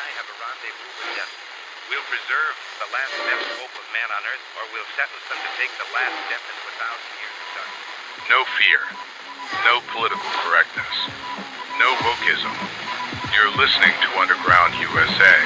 I have a rendezvous with death. We'll preserve the last best hope of man on Earth, or we'll sentence them to take the last step into 1,000 years of darkness. No fear. No political correctness. No wokeism. You're listening to Underground USA.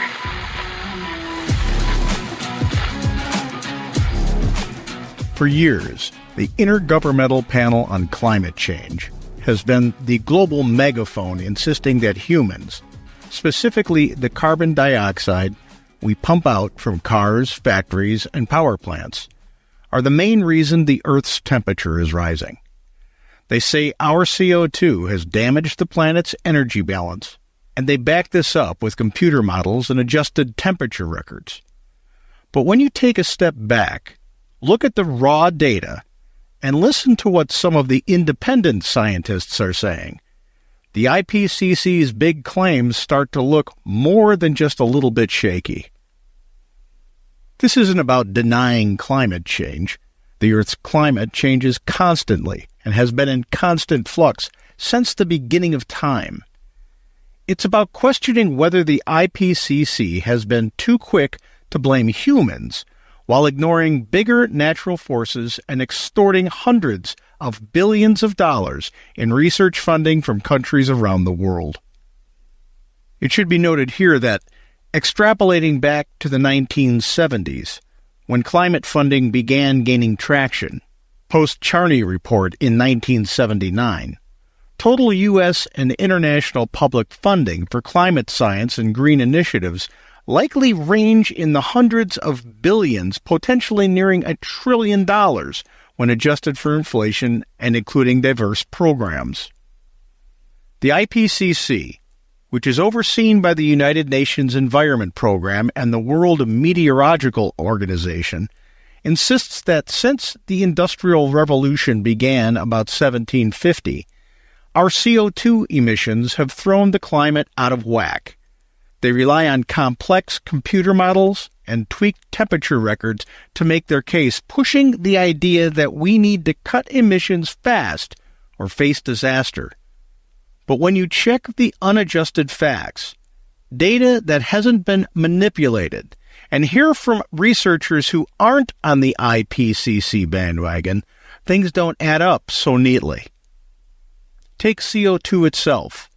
For years, the Intergovernmental Panel on Climate Change has been the global megaphone insisting that humans, specifically the carbon dioxide we pump out from cars, factories, and power plants, are the main reason the Earth's temperature is rising. They say our CO2 has damaged the planet's energy balance, and they back this up with computer models and adjusted temperature records. But when you take a step back, look at the raw data, and listen to what some of the independent scientists are saying, the IPCC's big claims start to look more than just a little bit shaky. This isn't about denying climate change. The Earth's climate changes constantly and has been in constant flux since the beginning of time. It's about questioning whether the IPCC has been too quick to blame humans while ignoring bigger natural forces and extorting hundreds of billions of dollars in research funding from countries around the world. It should be noted here that, extrapolating back to the 1970s, when climate funding began gaining traction, post-Charney Report in 1979, total U.S. and international public funding for climate science and green initiatives likely range in the hundreds of billions, potentially nearing $1 trillion when adjusted for inflation and including diverse programs. The IPCC, which is overseen by the United Nations Environment Program and the World Meteorological Organization, insists that since the Industrial Revolution began about 1750, our CO2 emissions have thrown the climate out of whack. They rely on complex computer models and tweaked temperature records to make their case, pushing the idea that we need to cut emissions fast or face disaster. But when you check the unadjusted facts, data that hasn't been manipulated, and hear from researchers who aren't on the IPCC bandwagon, things don't add up so neatly. Take CO2 itself.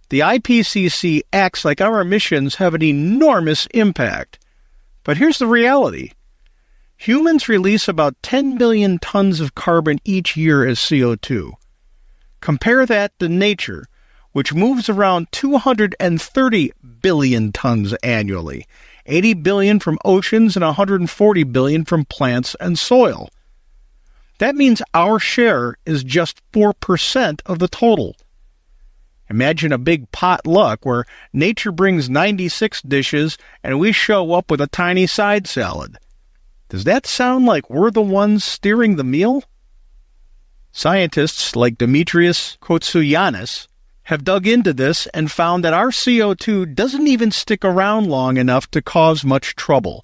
The IPCC acts like our emissions have an enormous impact. But here's the reality. Humans release about 10 billion tons of carbon each year as CO2. Compare that to nature, which moves around 230 billion tons annually, 80 billion from oceans and 140 billion from plants and soil. That means our share is just 4% of the total. Imagine a big potluck where nature brings 96 dishes and we show up with a tiny side salad. Does that sound like we're the ones steering the meal? Scientists like Dimitrios Kotsougiannis have dug into this and found that our CO2 doesn't even stick around long enough to cause much trouble.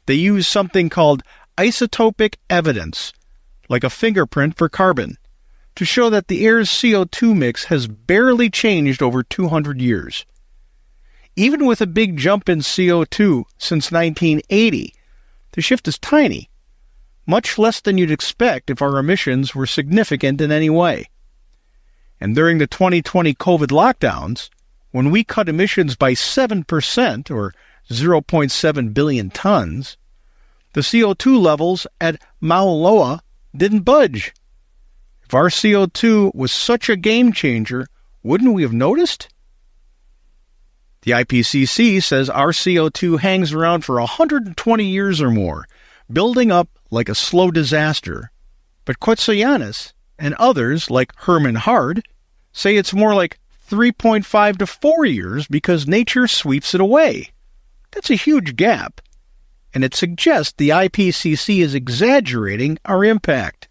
They use something called isotopic evidence, like a fingerprint for carbon, to show that the air's CO2 mix has barely changed over 200 years. Even with a big jump in CO2 since 1980, the shift is tiny, much less than you'd expect if our emissions were significant in any way. And during the 2020 COVID lockdowns, when we cut emissions by 7%, or 0.7 billion tons, the CO2 levels at Mauna Loa didn't budge. If our CO2 was such a game changer, wouldn't we have noticed? The IPCC says our CO2 hangs around for 120 years or more, building up like a slow disaster. But Kotsougiannis and others like Herman Hard say it's more like 3.5 to 4 years because nature sweeps it away. That's a huge gap, and it suggests the IPCC is exaggerating our impact.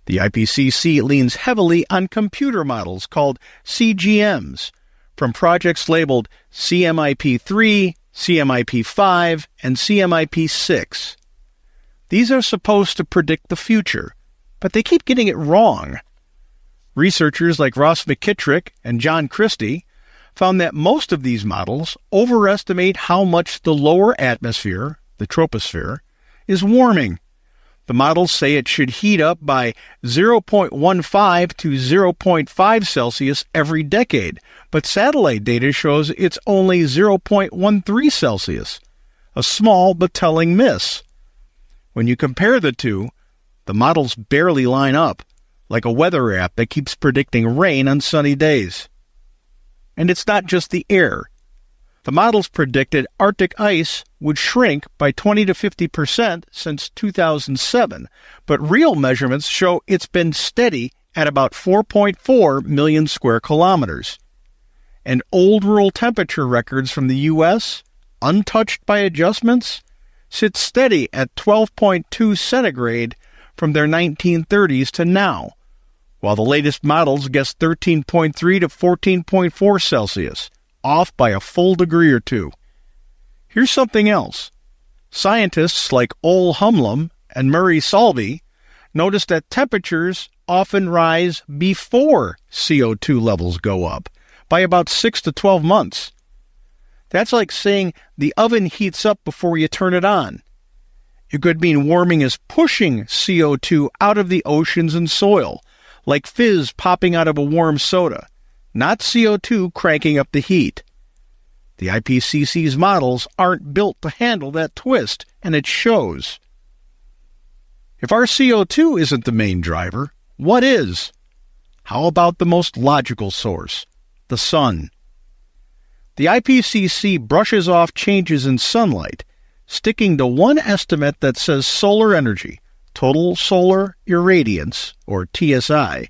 The IPCC leans heavily on computer models called CGMs from projects labeled CMIP3, CMIP5, and CMIP6. These are supposed to predict the future, but they keep getting it wrong. Researchers like Ross McKittrick and John Christie found that most of these models overestimate how much the lower atmosphere, the troposphere, is warming. The models say it should heat up by 0.15 to 0.5 Celsius every decade, but satellite data shows it's only 0.13 Celsius, a small but telling miss. When you compare the two, the models barely line up, like a weather app that keeps predicting rain on sunny days. And it's not just the air. The models predicted Arctic ice would shrink by 20 to 50% since 2007, but real measurements show it's been steady at about 4.4 million square kilometers. And old world temperature records from the U.S., untouched by adjustments, sit steady at 12.2 centigrade from their 1930s to now, while the latest models guess 13.3 to 14.4 Celsius, off by a full degree or two. Here's something else. Scientists like Ole Humlum and Murray Salvey noticed that temperatures often rise before CO2 levels go up, by about 6 to 12 months. That's like saying the oven heats up before you turn it on. It could mean warming is pushing CO2 out of the oceans and soil, like fizz popping out of a warm soda, not CO2 cranking up the heat. The IPCC's models aren't built to handle that twist, and it shows. If our CO2 isn't the main driver, what is? How about the most logical source, the sun? The IPCC brushes off changes in sunlight, sticking to one estimate that says solar energy, total solar irradiance, or TSI,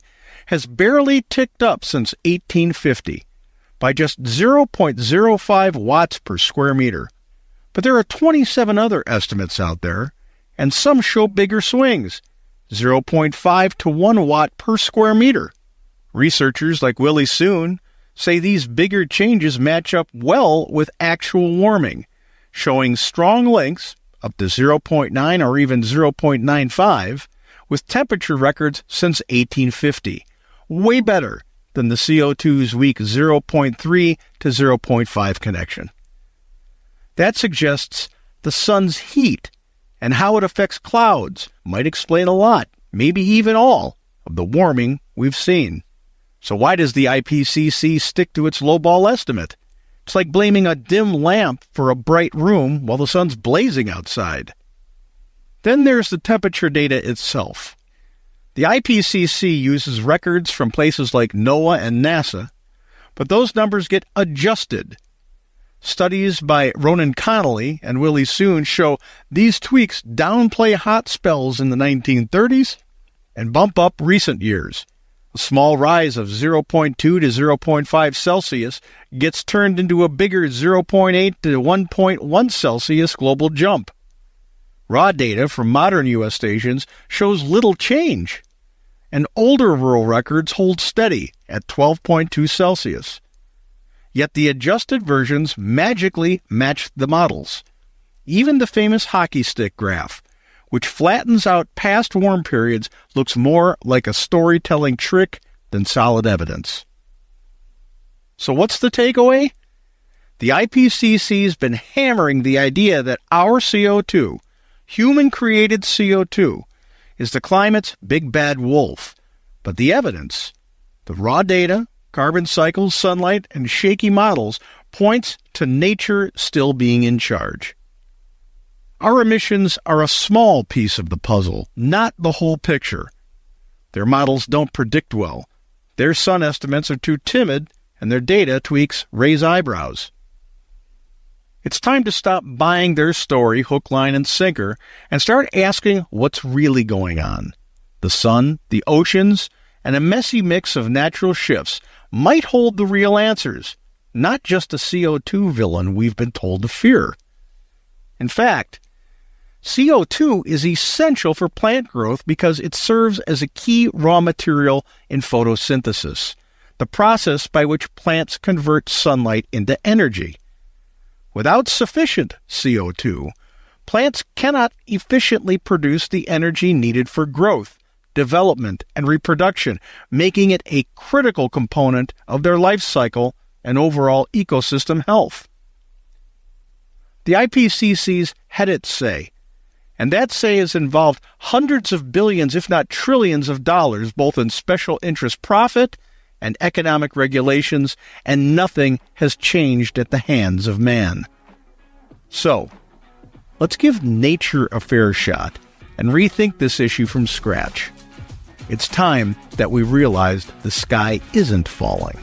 has barely ticked up since 1850 by just 0.05 watts per square meter. But there are 27 other estimates out there, and some show bigger swings, 0.5 to 1 watt per square meter. Researchers like Willie Soon say these bigger changes match up well with actual warming, showing strong links, up to 0.9 or even 0.95, with temperature records since 1850. Way better than the CO2's weak 0.3 to 0.5 connection. That suggests the sun's heat and how it affects clouds might explain a lot, maybe even all, of the warming we've seen. So why does the IPCC stick to its lowball estimate? It's like blaming a dim lamp for a bright room while the sun's blazing outside. Then there's the temperature data itself. The IPCC uses records from places like NOAA and NASA, but those numbers get adjusted. Studies by Ronan Connolly and Willie Soon show these tweaks downplay hot spells in the 1930s and bump up recent years. A small rise of 0.2 to 0.5 Celsius gets turned into a bigger 0.8 to 1.1 Celsius global jump. Raw data from modern U.S. stations shows little change, and older rural records hold steady at 12.2 Celsius. Yet the adjusted versions magically match the models. Even the famous hockey stick graph, which flattens out past warm periods, looks more like a storytelling trick than solid evidence. So what's the takeaway? The IPCC's been hammering the idea that our CO2, human-created CO2, is the climate's big bad wolf. But the evidence, the raw data, carbon cycles, sunlight, and shaky models, points to nature still being in charge. Our emissions are a small piece of the puzzle, not the whole picture. Their models don't predict well. Their sun estimates are too timid, and their data tweaks raise eyebrows. It's time to stop buying their story hook, line, and sinker and start asking what's really going on. The sun, the oceans, and a messy mix of natural shifts might hold the real answers, not just the CO2 villain we've been told to fear. In fact, CO2 is essential for plant growth because it serves as a key raw material in photosynthesis, the process by which plants convert sunlight into energy. Without sufficient CO2, plants cannot efficiently produce the energy needed for growth, development, and reproduction, making it a critical component of their life cycle and overall ecosystem health. The IPCC's had its say, and that say has involved hundreds of billions, if not trillions of dollars, both in special interest profit and economic regulations, and nothing has changed at the hands of man. So, let's give nature a fair shot and rethink this issue from scratch. It's time that we realized the sky isn't falling.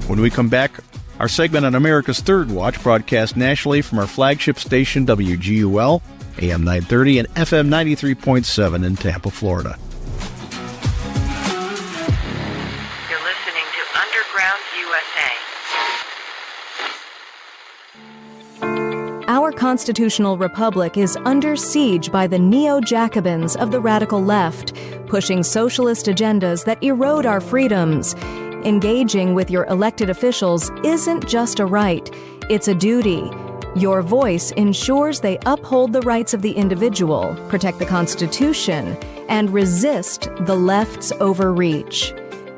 When we come back, our segment on America's Third Watch, broadcast nationally from our flagship station WGUL, AM 930 and FM 93.7 in Tampa, Florida. You're listening to Underground USA. Our constitutional republic is under siege by the neo-Jacobins of the radical left, pushing socialist agendas that erode our freedoms. Engaging with your elected officials isn't just a right, it's a duty. Your voice ensures they uphold the rights of the individual, protect the Constitution, and resist the left's overreach.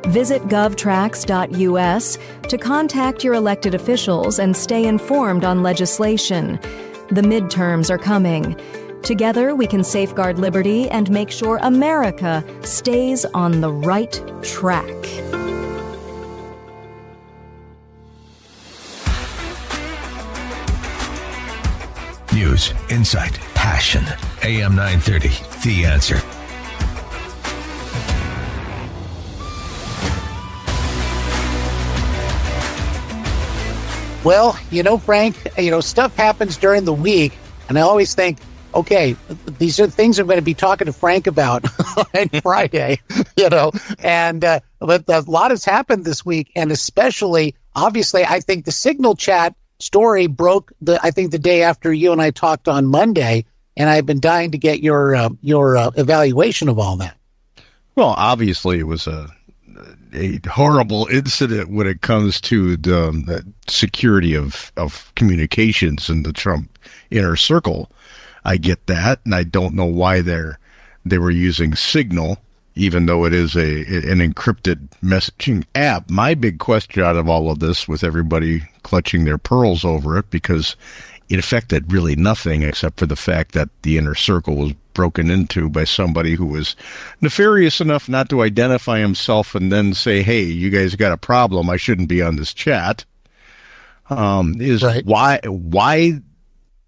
Visit govtracks.us to contact your elected officials and stay informed on legislation. The midterms are coming. Together, we can safeguard liberty and make sure America stays on the right track. News, insight, passion. AM 930, The Answer. Well, Frank, stuff happens during the week, and I always think, okay, these are things I'm going to be talking to Frank about on Friday, and a lot has happened this week, and especially, obviously, I think the Signal chat story broke the day after you and I talked on Monday, and I've been dying to get your evaluation of all that. Well, obviously it was a horrible incident when it comes to the security of communications in the Trump inner circle. I get that, and I don't know why they were using Signal, even though it is an encrypted messaging app. My big question out of all of this, with everybody clutching their pearls over it, because it affected really nothing except for the fact that the inner circle was broken into by somebody who was nefarious enough not to identify himself and then say, hey, you guys got a problem, I shouldn't be on this chat, is right. Why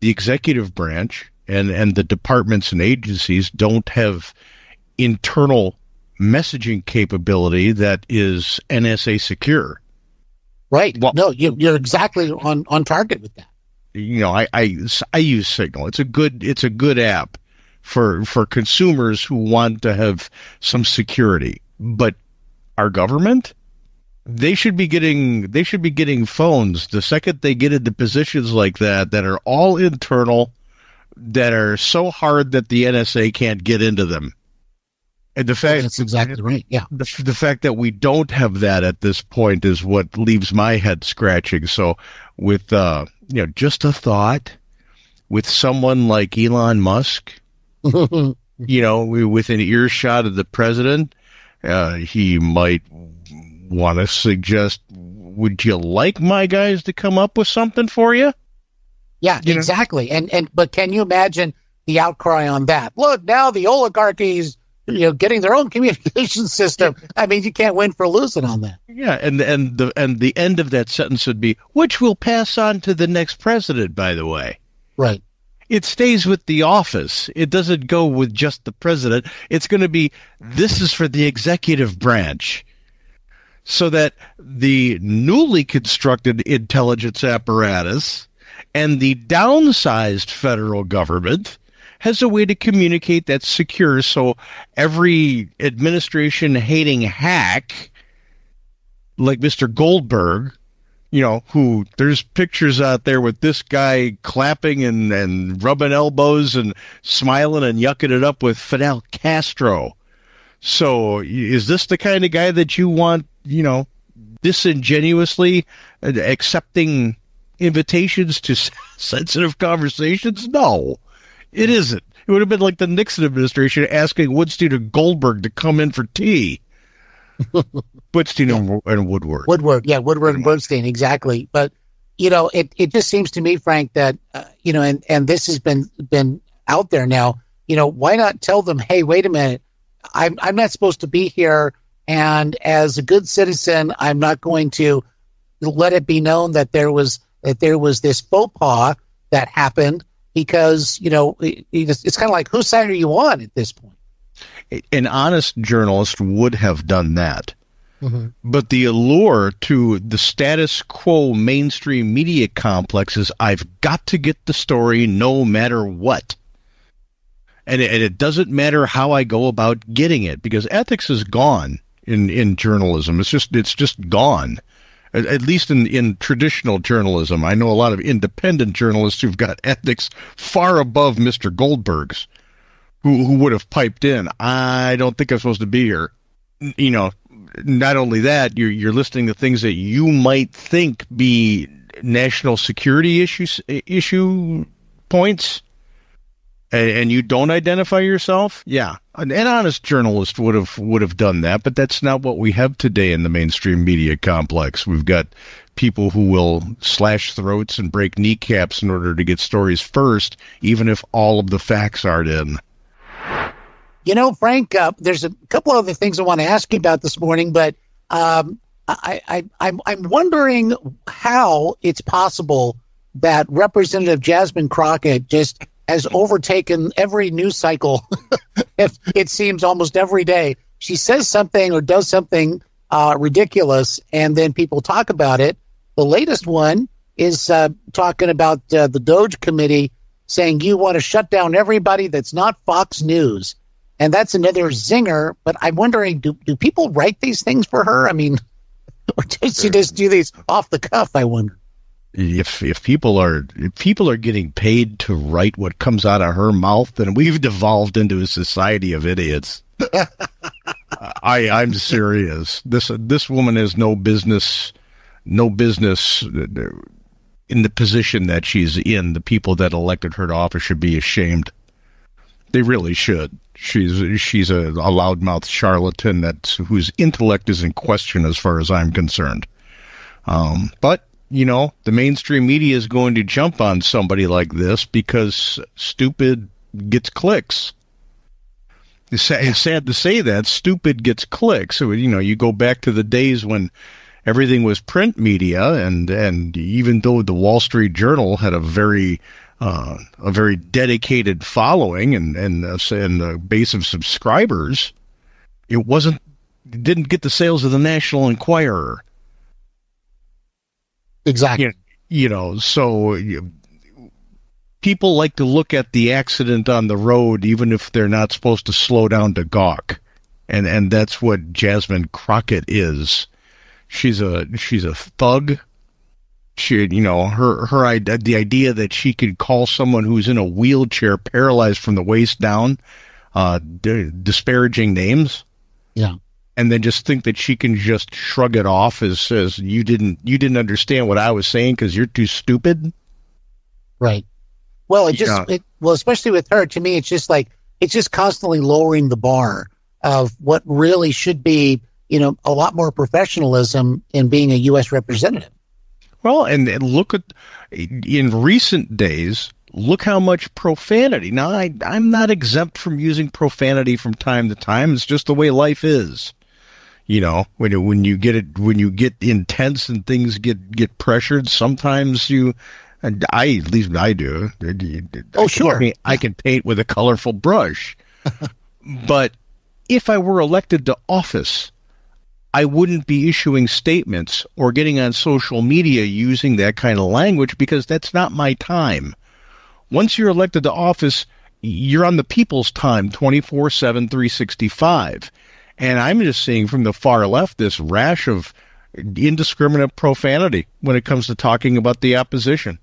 the executive branch and the departments and agencies don't have internal messaging capability that is NSA secure. Right. Well, no, you're exactly on target with that. I use Signal. It's a good app for consumers who want to have some security. But our government, they should be getting phones the second they get into positions like that are all internal, that are so hard that the NSA can't get into them. And the fact that's exactly right. Yeah. The fact that we don't have that at this point is what leaves my head scratching. So with, just a thought, with someone like Elon Musk, within earshot of the president, he might want to suggest, would you like my guys to come up with something for you? Yeah, exactly. But can you imagine the outcry on that? Look, now the oligarchies, getting their own communication system. I mean, you can't win for losing on that. Yeah, and the end of that sentence would be, which will pass on to the next president, by the way. Right. It stays with the office. It doesn't go with just the president. It's going to be, this is for the executive branch. So that the newly constructed intelligence apparatus and the downsized federal government has a way to communicate that's secure, so every administration-hating hack, like Mr. Goldberg, who there's pictures out there with this guy clapping and rubbing elbows and smiling and yucking it up with Fidel Castro. So is this the kind of guy that you want, disingenuously accepting invitations to sensitive conversations? No. It isn't. It would have been like the Nixon administration asking Woodstein or Goldberg to come in for tea. Bernstein and Woodward. Woodward and Bernstein, exactly. But, it just seems to me, Frank, that, and this has been out there now, why not tell them, hey, wait a minute, I'm not supposed to be here. And as a good citizen, I'm not going to let it be known that there was this faux pas that happened because, it's kind of like, whose side are you on at this point? An honest journalist would have done that. Mm-hmm. But the allure to the status quo mainstream media complex is I've got to get the story no matter what. And it doesn't matter how I go about getting it, because ethics is gone in journalism. It's just gone. At least in traditional journalism. I know a lot of independent journalists who've got ethics far above Mr. Goldberg's, who would have piped in, I don't think I'm supposed to be here. Not only that, you're listening to things that you might think be national security issue points, and you don't identify yourself. Yeah, an honest journalist would have done that, but that's not what we have today in the mainstream media complex. We've got people who will slash throats and break kneecaps in order to get stories first, even if all of the facts aren't in. Frank, there's a couple other things I want to ask you about this morning, but I'm wondering how it's possible that Representative Jasmine Crockett just has overtaken every news cycle. It seems almost every day. She says something or does something ridiculous, and then people talk about it. The latest one is talking about the Doge Committee saying you want to shut down everybody that's not Fox News. And that's another zinger, but I'm wondering, do people write these things for her? I mean, or does she just do these off the cuff, I wonder? If people are getting paid to write what comes out of her mouth, then we've devolved into a society of idiots. I'm serious. This woman has no business in the position that she's in. The people that elected her to office should be ashamed. They really should. She's a loudmouth charlatan whose intellect is in question as far as I'm concerned. But the mainstream media is going to jump on somebody like this because stupid gets clicks. It's sad to say that stupid gets clicks. So, you go back to the days when everything was print media, and even though the Wall Street Journal had a very dedicated following and a base of subscribers, it didn't get the sales of the National Enquirer. Exactly. So people like to look at the accident on the road, even if they're not supposed to slow down to gawk, and that's what Jasmine Crockett is. She's a thug. She, the idea that she could call someone who's in a wheelchair paralyzed from the waist down, disparaging names. Yeah. And then just think that she can just shrug it off as you didn't understand what I was saying because you're too stupid. Right. Well, especially with her, to me, it's just constantly lowering the bar of what really should be, a lot more professionalism in being a U.S. representative. Well, and look in recent days, look how much profanity. Now, I'm not exempt from using profanity from time to time. It's just the way life is. When you get intense and things get pressured, sometimes at least I do. Oh, sure. I can paint with a colorful brush. But if I were elected to office, I wouldn't be issuing statements or getting on social media using that kind of language because that's not my time. Once you're elected to office, you're on the people's time 24/7, 365. And I'm just seeing from the far left this rash of indiscriminate profanity when it comes to talking about the opposition.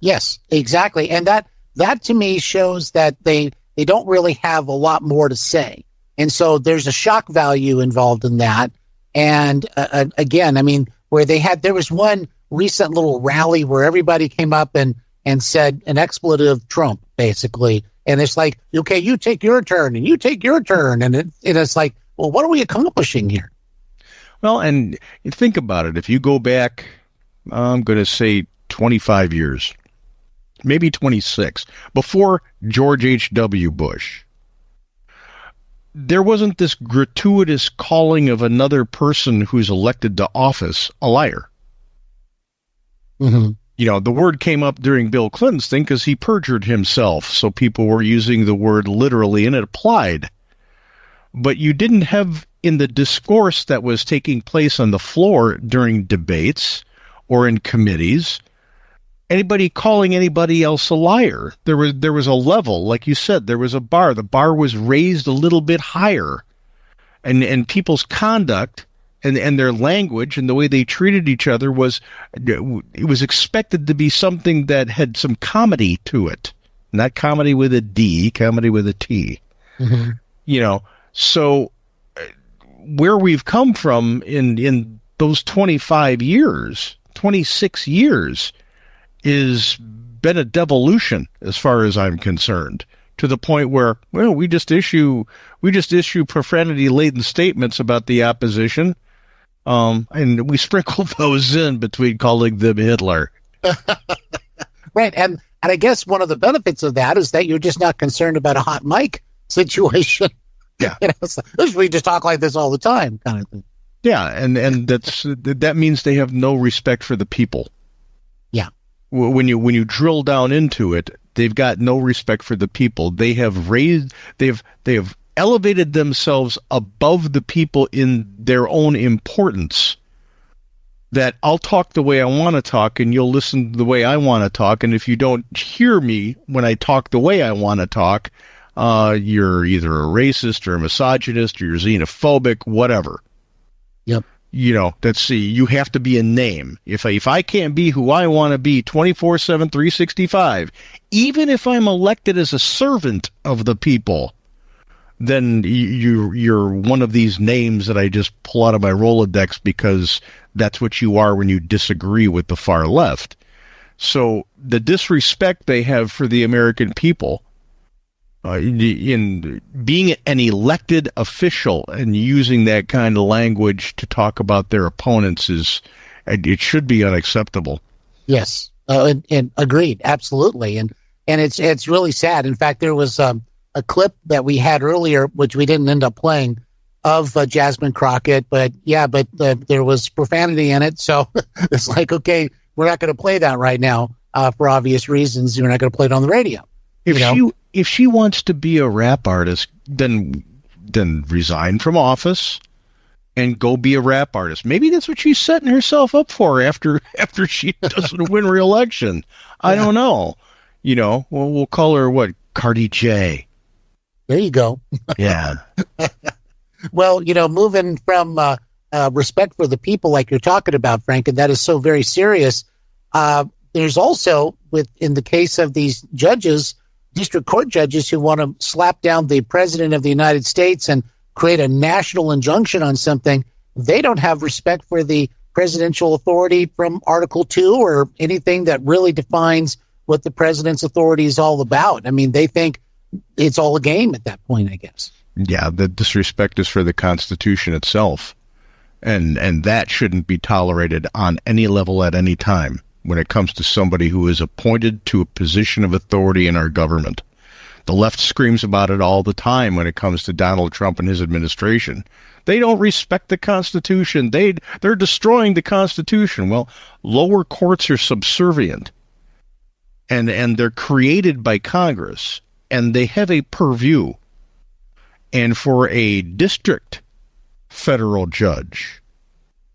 Yes, exactly. And that to me shows that they don't really have a lot more to say. And so there's a shock value involved in that. And again, I mean, there was one recent little rally where everybody came up and said an expletive Trump, basically. And it's like, okay, you take your turn and you take your turn. And it's like, well, what are we accomplishing here? Well, and you think about it. If you go back, I'm going to say 25 years, maybe 26, before George H.W. Bush, there wasn't this gratuitous calling of another person who's elected to office a liar. Mm-hmm. You know, the word came up during Bill Clinton's thing because he perjured himself, so people were using the word literally, and it applied. But you didn't have, in the discourse that was taking place on the floor during debates or in committees, anybody calling anybody else a liar. There was a level, like you said, there was a bar. The bar was raised a little bit higher, and people's conduct and their language and the way they treated each other was expected to be something that had some comedy to it, not comedy with a D, comedy with a T. Mm-hmm. You know, so where we've come from in those 25 years, 26 years, is been a devolution as far as I'm concerned, to the point where, well, we just issue profanity laden statements about the opposition, and we sprinkle those in between calling them Hitler. Right, and I guess one of the benefits of that is that you're just not concerned about a hot mic situation. Yeah, you know, so we just talk like this all the time, kind of thing. Yeah, and that means they have no respect for the people. Yeah. When you drill down into it, they've got no respect for the people. They have elevated themselves above the people in their own importance. That I'll talk the way I want to talk, and you'll listen the way I want to talk. And if you don't hear me when I talk the way I want to talk, you're either a racist or a misogynist or you're xenophobic, whatever. Yep. You know, you have to be a name. If I can't be who I want to be 24/7, 365, even if I'm elected as a servant of the people, then you're one of these names that I just pull out of my Rolodex because that's what you are when you disagree with the far left. So the disrespect they have for the American people, in being an elected official and using that kind of language to talk about their opponents, it should be unacceptable. Yes, and agreed, absolutely, and it's really sad. In fact, there was a clip that we had earlier, which we didn't end up playing, of Jasmine Crockett, but there was profanity in it, so it's like, okay, we're not going to play that right now for obvious reasons. We're not going to play it on the radio. If she wants to be a rap artist, then resign from office and go be a rap artist. Maybe that's what she's setting herself up for after she doesn't win re-election. I don't know. You know, we'll call her what? Cardi J. There you go. Yeah. Well, you know, moving from respect for the people like you're talking about, Frank, and that is so very serious. There's also, in the case of these judges, district court judges who want to slap down the president of the United States and create a national injunction on something, they don't have respect for the presidential authority from Article 2 or anything that really defines what the president's authority is all about. I mean, they think it's all a game at that point, I guess. Yeah, the disrespect is for the Constitution itself. And that shouldn't be tolerated on any level at any time when it comes to somebody who is appointed to a position of authority in our government. The left screams about it all the time when it comes to Donald Trump and his administration. They don't respect the Constitution. They're destroying the Constitution. Well, lower courts are subservient, and they're created by Congress, and they have a purview. And for a district federal judge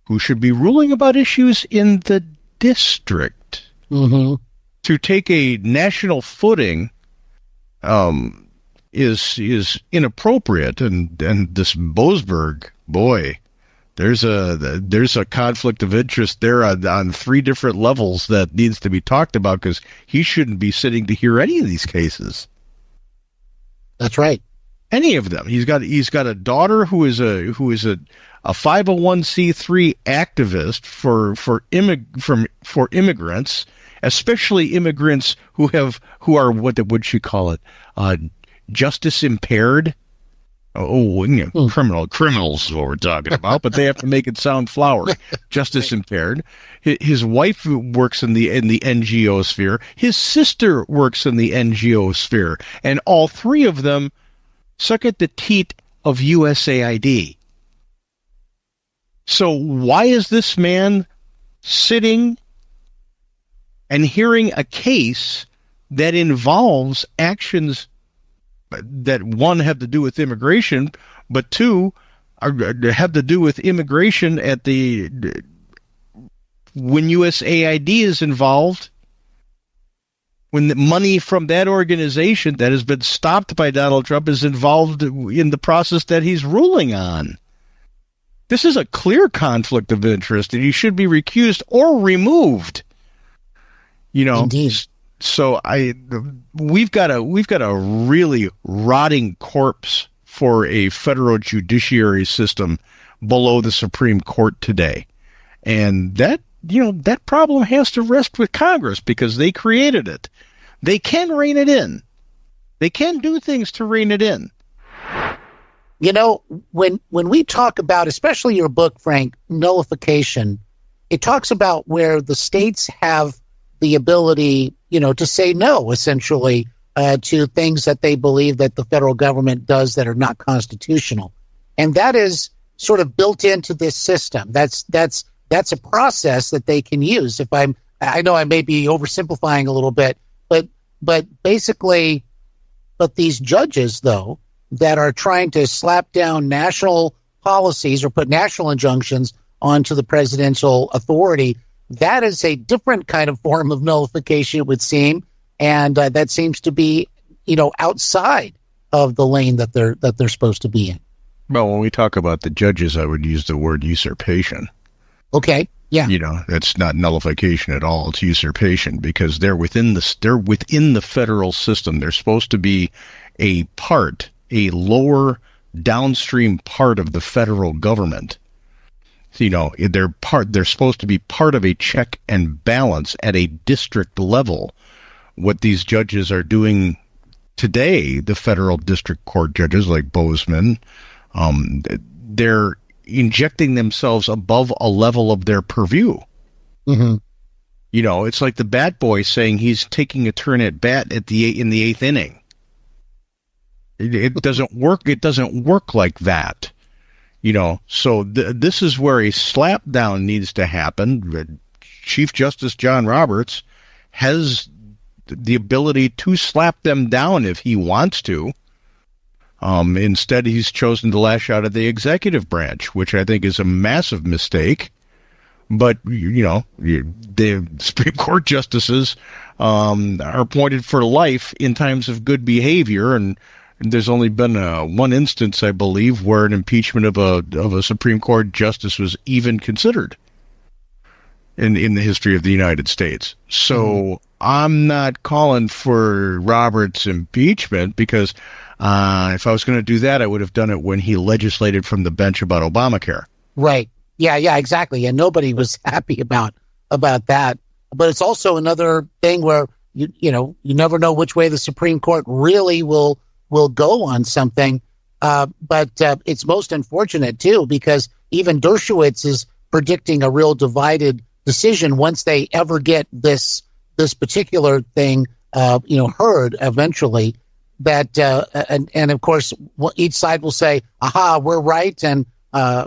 who should be ruling about issues in the district to take a national footing is inappropriate. And this Boasberg, boy, there's a conflict of interest there on three different levels that needs to be talked about, because he shouldn't be sitting to hear any of these cases. That's right. Any of them. He's got a daughter who is a 501c3 activist for immigrants, especially immigrants who are what would she call it? Justice impaired, Criminals is what we're talking about, but they have to make it sound flowery. Justice impaired. His wife works in the NGO sphere. His sister works in the NGO sphere. And all three of them suck at the teat of USAID. So why is this man sitting and hearing a case that involves actions that, one, have to do with immigration, but two, have to do with immigration when USAID is involved, when the money from that organization that has been stopped by Donald Trump is involved in the process that he's ruling on? This is a clear conflict of interest, and he should be recused or removed. Indeed. So we've got a really rotting corpse for a federal judiciary system below the Supreme Court today, and that problem has to rest with Congress because they created it. They can rein it in. They can do things to rein it in. When we talk about, especially your book, Frank, nullification, it talks about where the states have the ability, to say no, essentially, to things that they believe that the federal government does that are not constitutional. And that is sort of built into this system. That's a process that they can use. I know I may be oversimplifying a little bit, but basically, these judges, though, that are trying to slap down national policies or put national injunctions onto the presidential authority, that is a different kind of form of nullification, it would seem, and that seems to be, outside of the lane that they're supposed to be in. Well, when we talk about the judges, I would use the word usurpation. Okay, yeah. That's not nullification at all. It's usurpation because they're within the federal system. They're supposed to be a lower downstream part of the federal government. They're supposed to be part of a check and balance at a district level. What these judges are doing today, the federal district court judges like Bozeman, they're injecting themselves above a level of their purview. Mm-hmm. It's like the bat boy saying he's taking a turn at bat in the eighth inning. It doesn't work. It doesn't work like that. So this is where a slap down needs to happen. Chief Justice John Roberts has the ability to slap them down if he wants to. Instead, he's chosen to lash out at the executive branch, which I think is a massive mistake. But, the Supreme Court justices are appointed for life in times of good behavior, and there's only been one instance, I believe, where an impeachment of a Supreme Court justice was even considered in the history of the United States. So I'm not calling for Roberts' impeachment because if I was going to do that, I would have done it when he legislated from the bench about Obamacare. Right. Yeah, exactly. And nobody was happy about that. But it's also another thing where you never know which way the Supreme Court really will go on something. But it's most unfortunate, too, because even Dershowitz is predicting a real divided decision once they ever get this particular thing, heard eventually. That and of course, each side will say, "Aha, we're right," and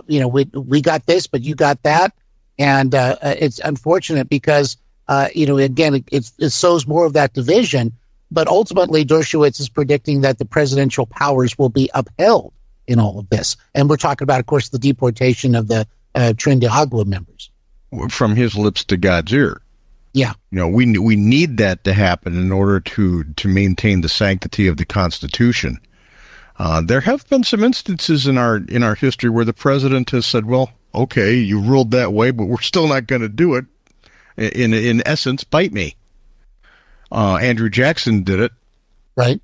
we got this, but you got that, and it's unfortunate because again, it sows more of that division. But ultimately, Dershowitz is predicting that the presidential powers will be upheld in all of this, and we're talking about, of course, the deportation of the Trinidad members. From his lips to God's ear. Yeah. We need that to happen in order to maintain the sanctity of the Constitution. There have been some instances in our history where the president has said, well, okay, you ruled that way, but we're still not going to do it. In essence, bite me. Andrew Jackson did it. Right.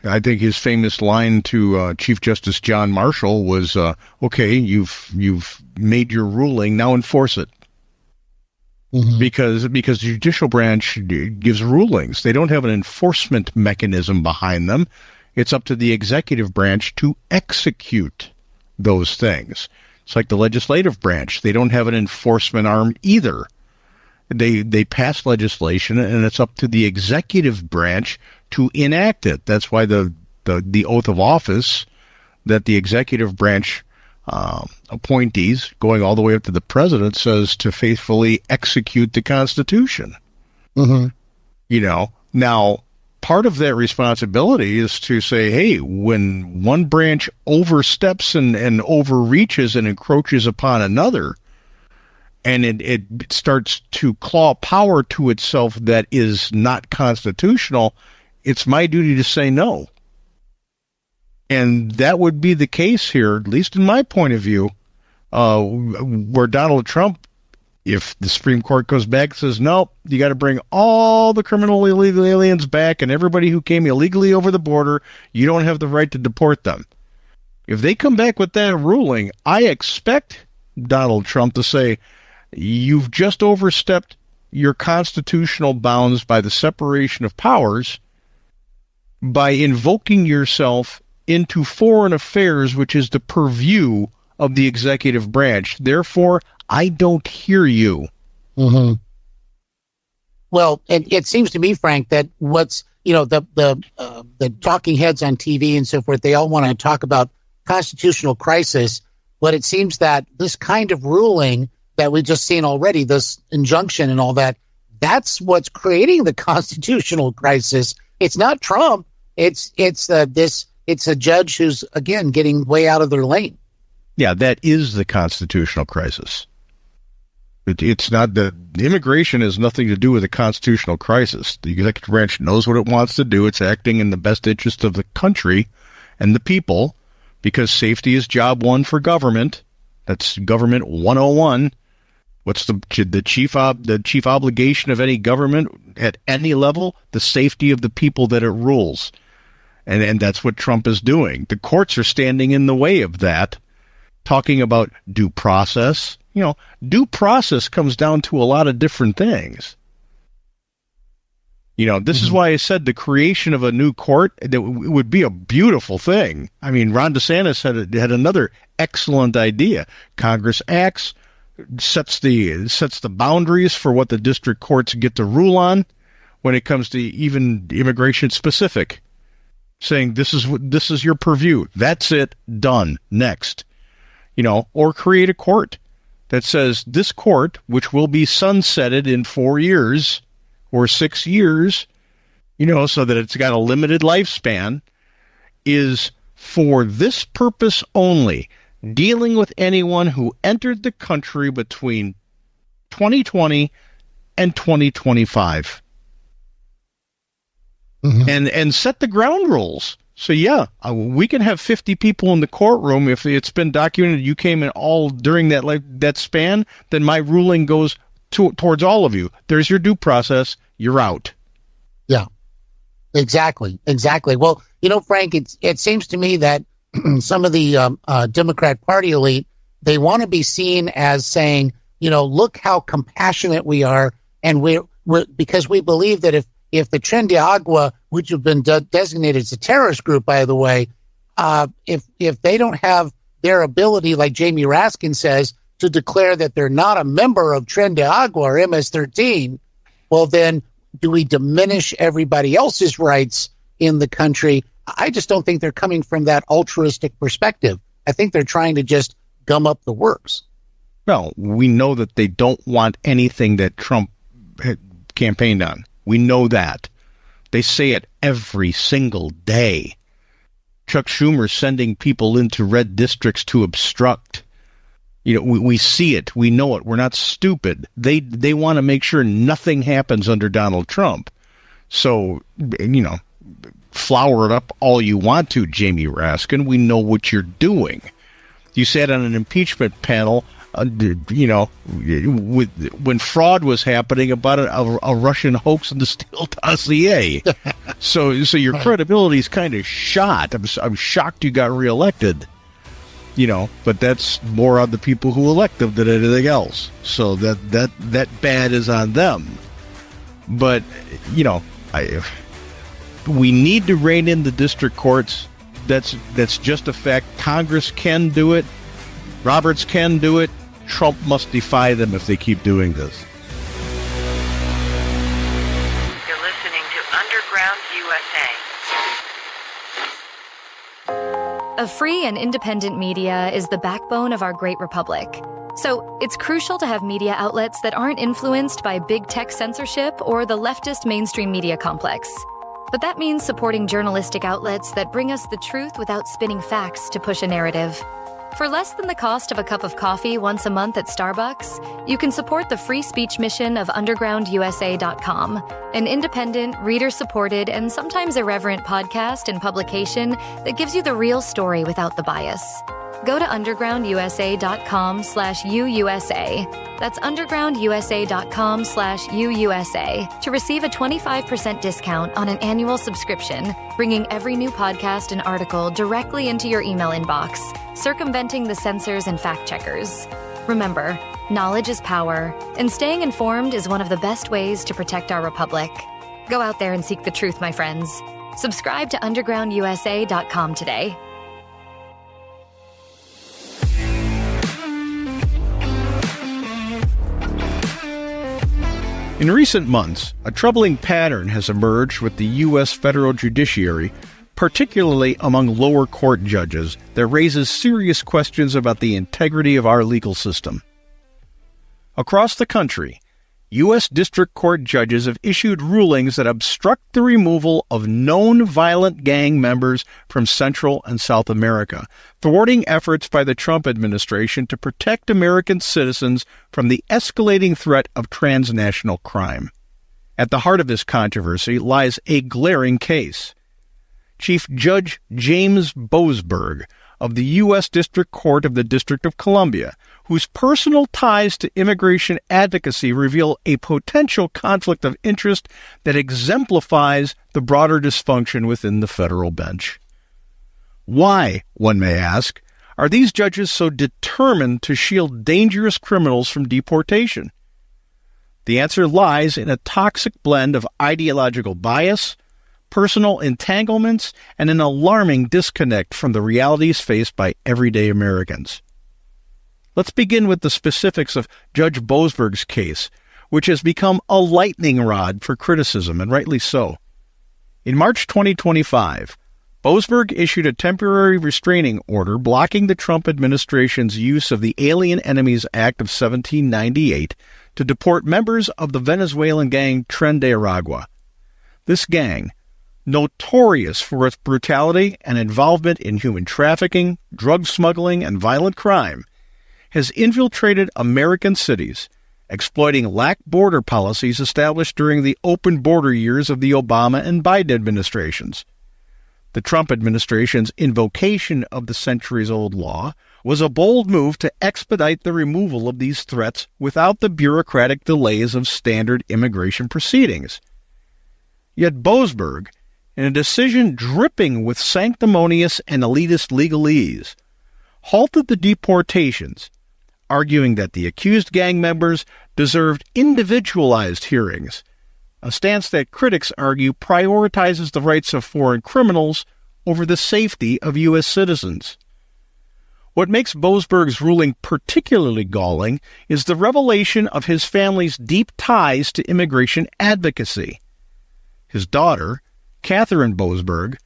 I think his famous line to Chief Justice John Marshall was, okay, you've made your ruling, now enforce it. Mm-hmm. Because the judicial branch gives rulings. They don't have an enforcement mechanism behind them. It's up to the executive branch to execute those things. It's like the legislative branch. They don't have an enforcement arm either. They pass legislation, and it's up to the executive branch to enact it. That's why the oath of office that the executive branch appointees, going all the way up to the president, says to faithfully execute the Constitution. Mm-hmm. You know, now part of that responsibility is to say, hey, when one branch oversteps and overreaches and encroaches upon another, and it starts to claw power to itself that is not constitutional, it's my duty to say no. And that would be the case here, at least in my point of view, where Donald Trump, if the Supreme Court goes back and says, no, you got to bring all the criminal illegal aliens back and everybody who came illegally over the border, you don't have the right to deport them. If they come back with that ruling, I expect Donald Trump to say, you've just overstepped your constitutional bounds by the separation of powers by invoking yourself into foreign affairs, which is the purview of the executive branch. Therefore, I don't hear you. Mm-hmm. Well, it seems to me, Frank, that what's, the talking heads on TV and so forth, they all want to talk about constitutional crisis, but it seems that this kind of ruling that we've just seen already, this injunction and all that, that's what's creating the constitutional crisis. It's not Trump. It's a judge who's, again, getting way out of their lane. Yeah, that is the constitutional crisis. It's not the immigration has nothing to do with the constitutional crisis. The executive branch knows what it wants to do. It's acting in the best interest of the country and the people, because safety is job one for government. That's government 101. What's the chief obligation of any government at any level? The safety of the people that it rules. And that's what Trump is doing. The courts are standing in the way of that, talking about due process. Due process comes down to a lot of different things. This is why I said the creation of a new court that would be a beautiful thing. I mean, Ron DeSantis had another excellent idea. Congress acts, sets the boundaries for what the district courts get to rule on when it comes to even immigration specific, saying this is your purview. That's it. Done. Next. Or create a court that says this court, which will be sunsetted in 4 years or 6 years, so that it's got a limited lifespan, is for this purpose only, dealing with anyone who entered the country between 2020 and 2025. Mm-hmm. And set the ground rules. So we can have 50 people in the courtroom. If it's been documented you came in all during that span, then my ruling goes towards all of you. There's your due process. You're out. Yeah, exactly. Well, Frank, it seems to me that some of the Democrat Party elite, they want to be seen as saying, look how compassionate we are, and we're because we believe that if the Tren de Agua, which have been designated as a terrorist group, by the way, if they don't have their ability, like Jamie Raskin says, to declare that they're not a member of Tren de Agua or MS-13, well, then do we diminish everybody else's rights in the country? I just don't think they're coming from that altruistic perspective. I think they're trying to just gum up the works. Well, we know that they don't want anything that Trump had campaigned on. We know that. They say it every single day. Chuck Schumer sending people into red districts to obstruct. We see it. We know it. We're not stupid. They want to make sure nothing happens under Donald Trump. So, flower it up all you want to, Jamie Raskin. We know what you're doing. You sat on an impeachment panel, when fraud was happening about a Russian hoax in the Steele dossier. so your credibility is kind of shot. I'm shocked you got reelected. But that's more on the people who elect them than anything else. So that bad is on them. But we need to rein in the district courts. That's just a fact. Congress can do it. Roberts can do it. Trump must defy them if they keep doing this. You're listening to Underground USA. A free and independent media is the backbone of our great republic. So it's crucial to have media outlets that aren't influenced by big tech censorship or the leftist mainstream media complex. But that means supporting journalistic outlets that bring us the truth without spinning facts to push a narrative. For less than the cost of a cup of coffee once a month at Starbucks, you can support the free speech mission of undergroundusa.com, an independent, reader-supported, and sometimes irreverent podcast and publication that gives you the real story without the bias. Go to undergroundusa.com/UUSA. That's undergroundusa.com/UUSA to receive a 25% discount on an annual subscription, bringing every new podcast and article directly into your email inbox, circumventing the censors and fact-checkers. Remember, knowledge is power, and staying informed is one of the best ways to protect our republic. Go out there and seek the truth, my friends. Subscribe to undergroundusa.com today. In recent months, a troubling pattern has emerged with the U.S. federal judiciary, particularly among lower court judges, that raises serious questions about the integrity of our legal system. Across the country, U.S. district court judges have issued rulings that obstruct the removal of known violent gang members from Central and South America, thwarting efforts by the Trump administration to protect American citizens from the escalating threat of transnational crime. At the heart of this controversy lies a glaring case. Chief Judge James Boasberg of the U.S. District Court of the District of Columbia, whose personal ties to immigration advocacy reveal a potential conflict of interest that exemplifies the broader dysfunction within the federal bench. Why, one may ask, are these judges so determined to shield dangerous criminals from deportation? The answer lies in a toxic blend of ideological bias, personal entanglements, and an alarming disconnect from the realities faced by everyday Americans. Let's begin with the specifics of Judge Boasberg's case, which has become a lightning rod for criticism, and rightly so. In March 2025, Boasberg issued a temporary restraining order blocking the Trump administration's use of the Alien Enemies Act of 1798 to deport members of the Venezuelan gang Tren de Aragua. This gang, notorious for its brutality and involvement in human trafficking, drug smuggling, and violent crime, has infiltrated American cities, exploiting lax border policies established during the open border years of the Obama and Biden administrations. The Trump administration's invocation of the centuries-old law was a bold move to expedite the removal of these threats without the bureaucratic delays of standard immigration proceedings. Yet Boasberg, in a decision dripping with sanctimonious and elitist legalese, halted the deportations, arguing that the accused gang members deserved individualized hearings, a stance that critics argue prioritizes the rights of foreign criminals over the safety of U.S. citizens. What makes Boasberg's ruling particularly galling is the revelation of his family's deep ties to immigration advocacy. His daughter, Catherine Boasberg,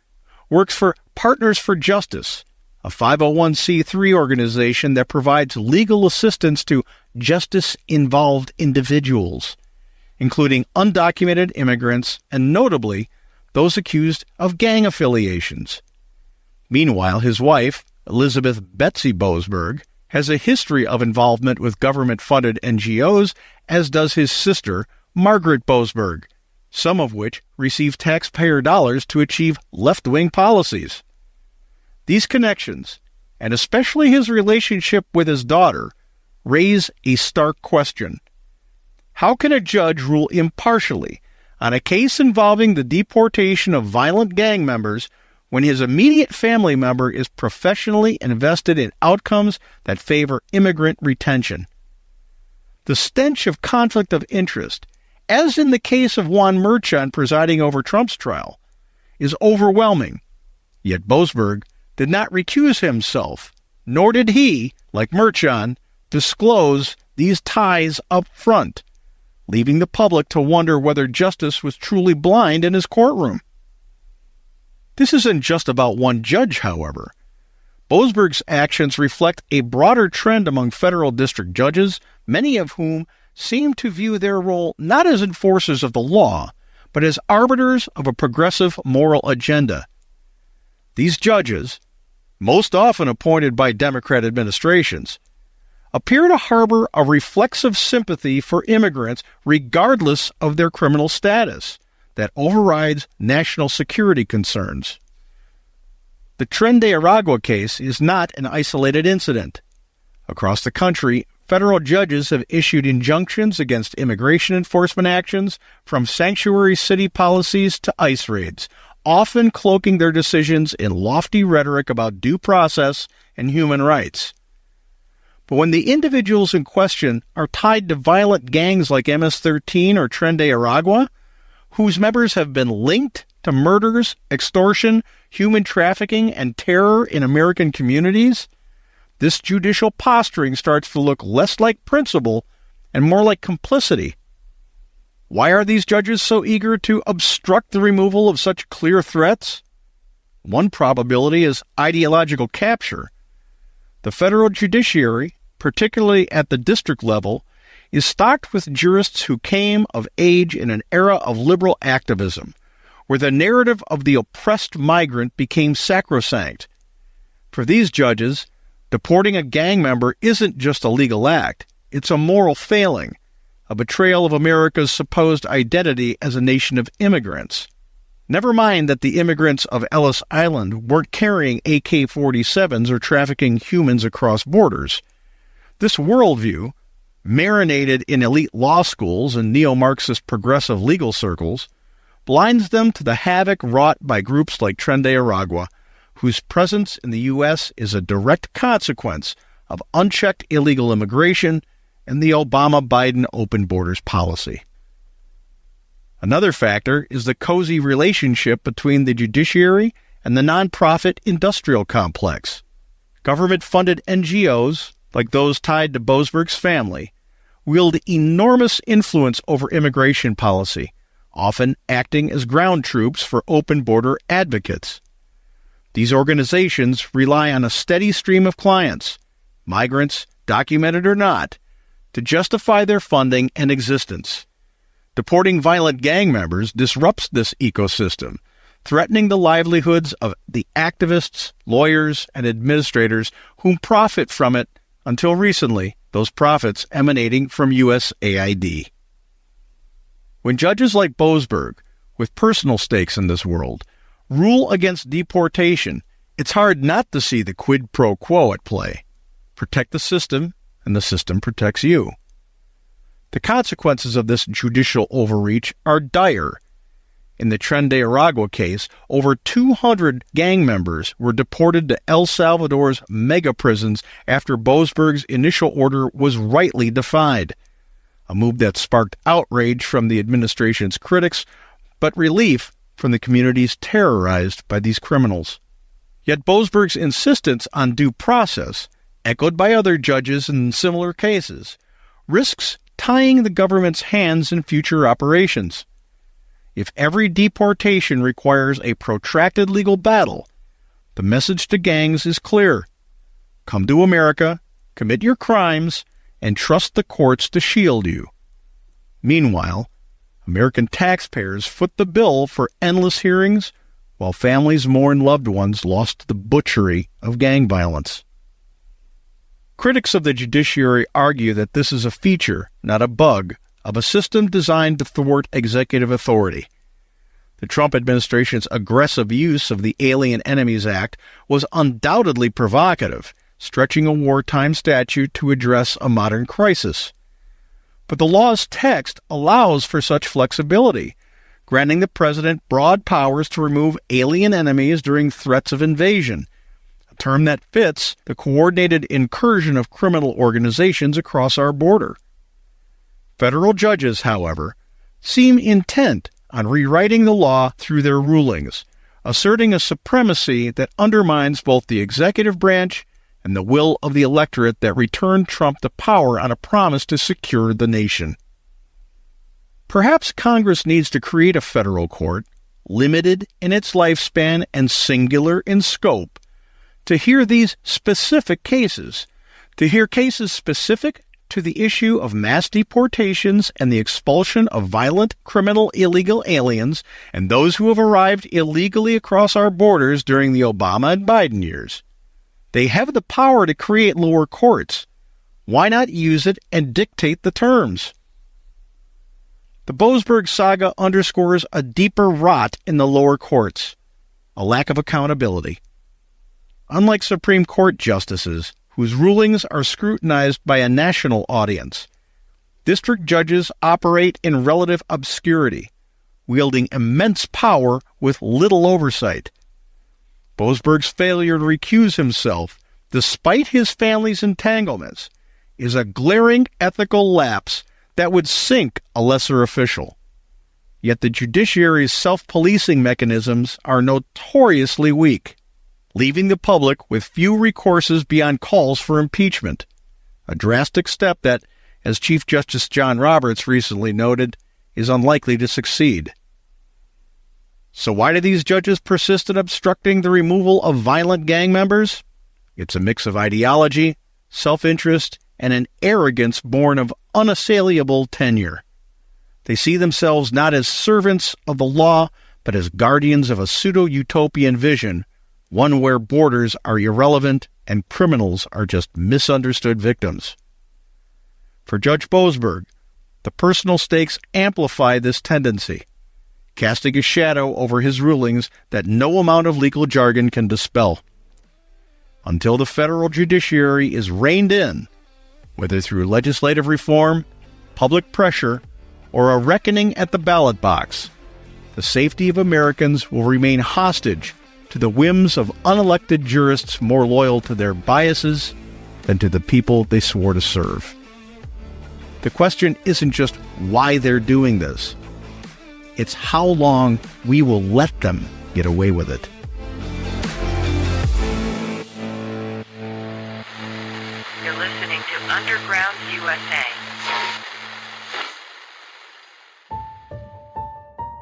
works for Partners for Justice, a 501c3 organization that provides legal assistance to justice-involved individuals, including undocumented immigrants and, notably, those accused of gang affiliations. Meanwhile, his wife, Elizabeth Betsy Boasberg, has a history of involvement with government-funded NGOs, as does his sister, Margaret Boasberg, some of which receive taxpayer dollars to achieve left-wing policies. These connections, and especially his relationship with his daughter, raise a stark question. How can a judge rule impartially on a case involving the deportation of violent gang members when his immediate family member is professionally invested in outcomes that favor immigrant retention? The stench of conflict of interest, as in the case of Juan Merchan presiding over Trump's trial, is overwhelming. Yet Boasberg did not recuse himself, nor did he, like Merchan, disclose these ties up front, leaving the public to wonder whether justice was truly blind in his courtroom. This isn't just about one judge, however. Boasberg's actions reflect a broader trend among federal district judges, many of whom seem to view their role not as enforcers of the law, but as arbiters of a progressive moral agenda. These judges, most often appointed by Democrat administrations, appear to harbor a reflexive sympathy for immigrants regardless of their criminal status that overrides national security concerns. The Tren de Aragua case is not an isolated incident. Across the country, federal judges have issued injunctions against immigration enforcement actions, from sanctuary city policies to ICE raids, often cloaking their decisions in lofty rhetoric about due process and human rights. But when the individuals in question are tied to violent gangs like MS-13 or Tren de Aragua, whose members have been linked to murders, extortion, human trafficking, and terror in American communities, this judicial posturing starts to look less like principle and more like complicity. Why are these judges so eager to obstruct the removal of such clear threats? One probability is ideological capture. The federal judiciary, particularly at the district level, is stocked with jurists who came of age in an era of liberal activism, where the narrative of the oppressed migrant became sacrosanct. For these judges, deporting a gang member isn't just a legal act, it's a moral failing, a betrayal of America's supposed identity as a nation of immigrants. Never mind that the immigrants of Ellis Island weren't carrying AK-47s or trafficking humans across borders. This worldview, marinated in elite law schools and neo-Marxist progressive legal circles, blinds them to the havoc wrought by groups like Tren de Aragua, whose presence in the U.S. is a direct consequence of unchecked illegal immigration and the Obama-Biden open borders policy. Another factor is the cozy relationship between the judiciary and the nonprofit industrial complex. Government-funded NGOs, like those tied to Boasberg's family, wield enormous influence over immigration policy, often acting as ground troops for open border advocates. These organizations rely on a steady stream of clients, migrants, documented or not, to justify their funding and existence. Deporting violent gang members disrupts this ecosystem, threatening the livelihoods of the activists, lawyers, and administrators whom profit from it, until recently, those profits emanating from USAID. When judges like Boasberg, with personal stakes in this world, rule against deportation, it's hard not to see the quid pro quo at play. Protect the system, and the system protects you. The consequences of this judicial overreach are dire. In the Tren de Aragua case, over 200 gang members were deported to El Salvador's mega prisons after Boasberg's initial order was rightly defied, a move that sparked outrage from the administration's critics, but relief from the communities terrorized by these criminals. Yet Boasberg's insistence on due process, echoed by other judges in similar cases, risks tying the government's hands in future operations. If every deportation requires a protracted legal battle, the message to gangs is clear. Come to America, commit your crimes, and trust the courts to shield you. Meanwhile, American taxpayers foot the bill for endless hearings, while families mourn loved ones lost to the butchery of gang violence. Critics of the judiciary argue that this is a feature, not a bug, of a system designed to thwart executive authority. The Trump administration's aggressive use of the Alien Enemies Act was undoubtedly provocative, stretching a wartime statute to address a modern crisis. But the law's text allows for such flexibility, granting the president broad powers to remove alien enemies during threats of invasion, a term that fits the coordinated incursion of criminal organizations across our border. Federal judges, however, seem intent on rewriting the law through their rulings, asserting a supremacy that undermines both the executive branch and the will of the electorate that returned Trump to power on a promise to secure the nation. Perhaps Congress needs to create a federal court, limited in its lifespan and singular in scope, to hear these specific cases, to hear cases specific to the issue of mass deportations and the expulsion of violent, criminal, illegal aliens and those who have arrived illegally across our borders during the Obama and Biden years. They have the power to create lower courts. Why not use it and dictate the terms? The Boasberg saga underscores a deeper rot in the lower courts, a lack of accountability. Unlike Supreme Court justices, whose rulings are scrutinized by a national audience, district judges operate in relative obscurity, wielding immense power with little oversight. Boasberg's failure to recuse himself, despite his family's entanglements, is a glaring ethical lapse that would sink a lesser official. Yet the judiciary's self-policing mechanisms are notoriously weak, leaving the public with few recourses beyond calls for impeachment, a drastic step that, as Chief Justice John Roberts recently noted, is unlikely to succeed. So why do these judges persist in obstructing the removal of violent gang members? It's a mix of ideology, self-interest, and an arrogance born of unassailable tenure. They see themselves not as servants of the law, but as guardians of a pseudo-utopian vision, one where borders are irrelevant and criminals are just misunderstood victims. For Judge Boasberg, the personal stakes amplify this tendency, casting a shadow over his rulings that no amount of legal jargon can dispel. Until the federal judiciary is reined in, whether through legislative reform, public pressure, or a reckoning at the ballot box, the safety of Americans will remain hostage to the whims of unelected jurists more loyal to their biases than to the people they swore to serve. The question isn't just why they're doing this. It's how long we will let them get away with it. You're listening to Underground USA.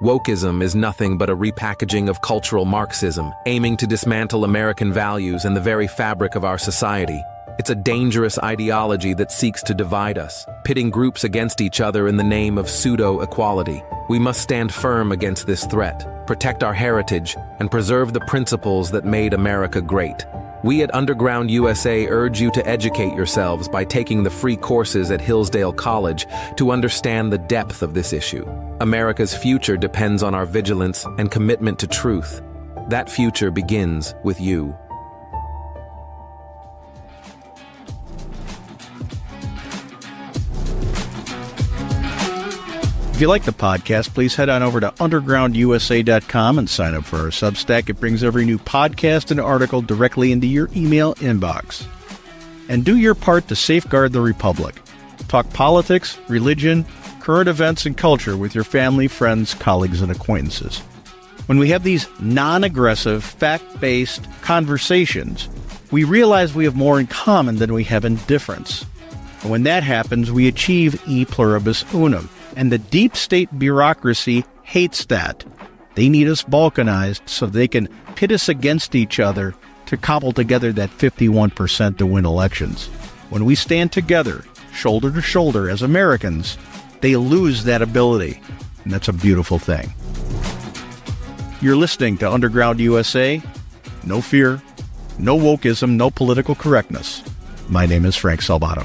Wokeism is nothing but a repackaging of cultural Marxism, aiming to dismantle American values and the very fabric of our society. It's a dangerous ideology that seeks to divide us, pitting groups against each other in the name of pseudo-equality. We must stand firm against this threat, protect our heritage, and preserve the principles that made America great. We at Underground USA urge you to educate yourselves by taking the free courses at Hillsdale College to understand the depth of this issue. America's future depends on our vigilance and commitment to truth. That future begins with you. If you like the podcast, please head on over to undergroundusa.com and sign up for our Substack. It brings every new podcast and article directly into your email inbox. And do your part to safeguard the Republic. Talk politics, religion, current events, and culture with your family, friends, colleagues, and acquaintances. When we have these non-aggressive, fact-based conversations, we realize we have more in common than we have in difference. And when that happens, we achieve e pluribus unum. And the deep state bureaucracy hates that. They need us balkanized so they can pit us against each other to cobble together that 51% to win elections. When we stand together, shoulder to shoulder as Americans, they lose that ability. And that's a beautiful thing. You're listening to Underground USA. No fear, no wokeism, no political correctness. My name is Frank Salvato.